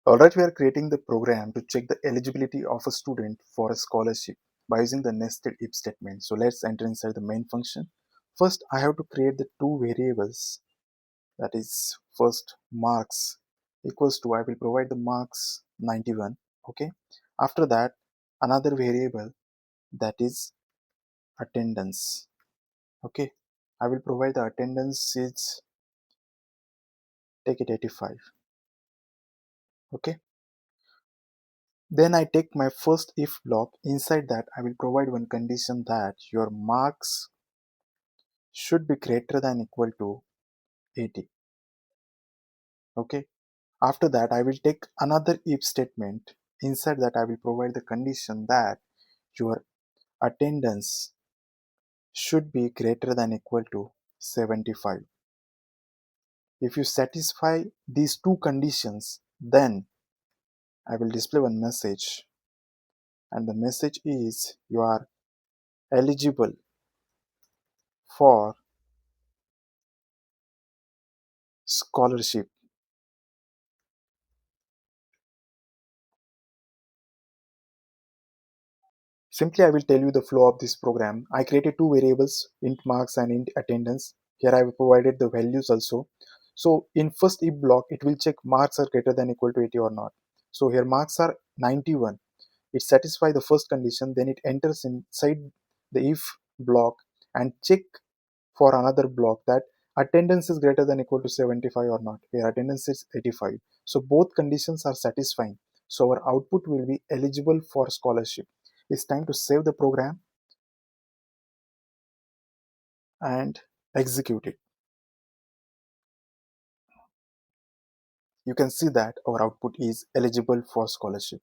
Alright, we are creating the program to check the eligibility of a student for a scholarship by using the nested if statement. So let's enter inside the main function. First, I have to create the two variables, that is first marks equals to, I will provide the marks 91. Okay. After that, another variable, that is attendance. Okay. I will provide the attendance is, take it 85. Okay. Then I take my first if block. Inside that, I will provide one condition that your marks should be greater than equal to 80. Okay. After that, I will take another if statement. Inside that, I will provide the condition that your attendance should be greater than equal to 75. If you satisfy these two conditions, then I will display one message, and the message is you are eligible for scholarship. Simply, I will tell you the flow of this program. I created two variables, int marks and int attendance. Here I have provided the values also. So in first if block, it will check marks are greater than equal to 80 or not. So here marks are 91. It satisfies the first condition, then it enters inside the if block and check for another block that attendance is greater than equal to 75 or not. Here attendance is 85. So both conditions are satisfying. So our output will be eligible for scholarship. It's time to save the program and execute it. You can see that our output is eligible for scholarship.